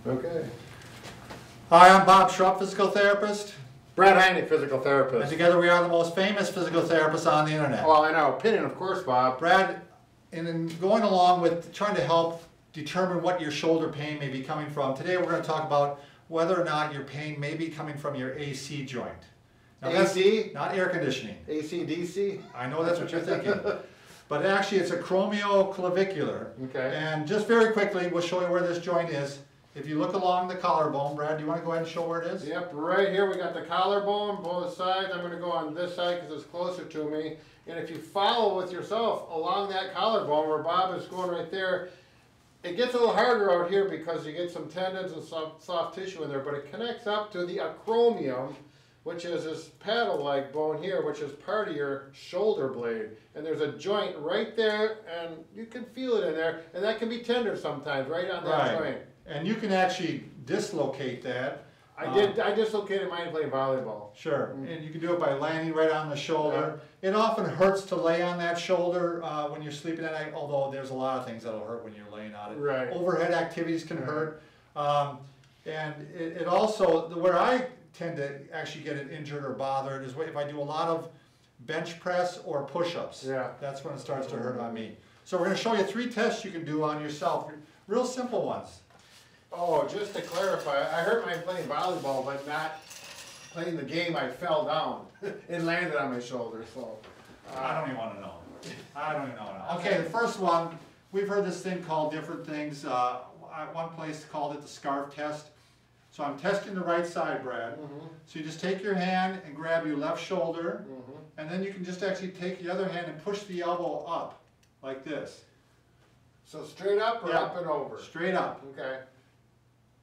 Okay. Hi, I'm Bob Schrupp, physical therapist. Brad Heineck, physical therapist. And together we are the most famous physical therapists on the internet. Well, in our opinion, of course, Bob. Brad, in going along with trying to help determine what your shoulder pain may be coming from, today we're going to talk about whether or not your pain may be coming from your AC joint. Now, AC? Not air conditioning. AC, DC? I know that's what you're thinking. But actually it's acromioclavicular. Okay. And just very quickly, we'll show you where this joint is. If you look along the collarbone, Brad, do you want to go ahead and show where it is? Yep, right here we got the collarbone, both sides. I'm going to go on this side because it's closer to me. And if you follow with yourself along that collarbone where Bob is going right there, it gets a little harder out here because you get some tendons and soft tissue in there, but it connects up to the acromion, which is this paddle-like bone here, which is part of your shoulder blade. And there's a joint right there, and you can feel it in there, and that can be tender sometimes, right on that joint. And you can actually dislocate that. I dislocated mine playing volleyball. Sure, and you can do it by landing right on the shoulder. Yeah. It often hurts to lay on that shoulder when you're sleeping at night, although there's a lot of things that'll hurt when you're laying on it. Right. Overhead activities can hurt. And it also, where I tend to actually get it injured or bothered is if I do a lot of bench press or push-ups. Yeah. That's when it starts to hurt on me. So we're going to show you 3 tests you can do on yourself. Real simple ones. Oh, just to clarify, I hurt mine playing volleyball, but not playing the game. I fell down. It landed on my shoulder, so. I don't even want to know. I don't even know. Okay, the first one, we've heard this thing called different things. One place called it the scarf test. So I'm testing the right side, Brad. So you just take your hand and grab your left shoulder, and then you can just actually take the other hand and push the elbow up, like this. So straight up or up and over? Straight up. Okay.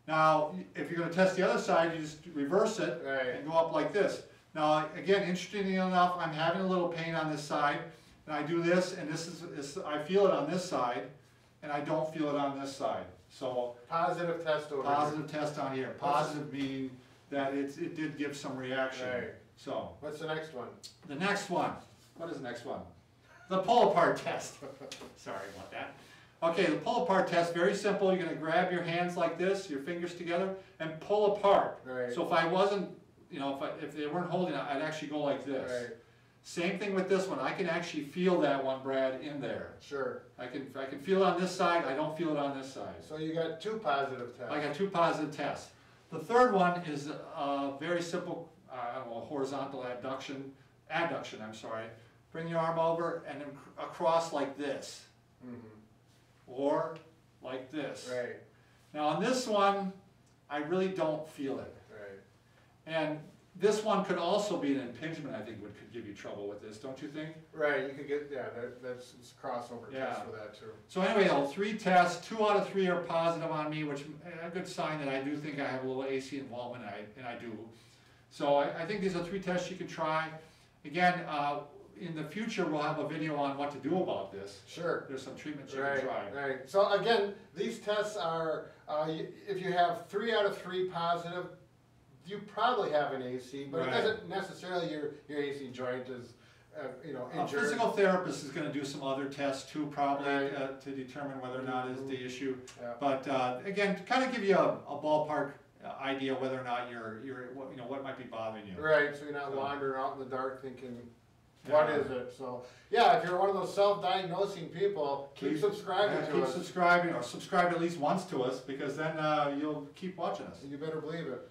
Now, if you're going to test the other side, you just reverse it and go up like this. Now, again, interestingly enough, I'm having a little pain on this side, and I do this, and I feel it on this side, and I don't feel it on this side. So positive test over positive test on here. Positive meaning that it did give some reaction. Right. So what's the next one? The next one. What is the next one? The pull apart test. Sorry about that. Okay, the pull apart test, very simple. You're going to grab your hands like this, your fingers together, and pull apart. Right. So if I wasn't, if they weren't holding it, I'd actually go like this. Right. Same thing with this one. I can actually feel that one, Brad, in there. Sure. I can feel it on this side. I don't feel it on this side. So you got 2 positive tests. I got 2 positive tests. The third one is a very simple, horizontal adduction. I'm sorry. Bring your arm over and then across like this. Or like this. Right. Now on this one, I really don't feel it. Right. And this one could also be an impingement, I think, could give you trouble with this, don't you think? Right, you could get, that's a crossover test for that too. So anyway, 3 tests, 2 out of 3 are positive on me, which is a good sign that I do think I have a little AC involvement, and I do. So I think these are 3 tests you can try. Again, in the future, we'll have a video on what to do about this. Sure. There's some treatments you can try. Right. So again, these tests are, if you have 3 out of 3 positive, you probably have an AC, but it doesn't necessarily your AC joint is, injured. A physical therapist is going to do some other tests too, probably, to determine whether or not it's the issue. Yeah. But again, to kind of give you a ballpark idea whether or not what might be bothering you. Right. So you're not wandering out in the dark thinking, what is it? So yeah, if you're one of those self-diagnosing people, keep subscribing to us. Keep subscribing, or subscribe at least once to us, because then you'll keep watching us. You better believe it.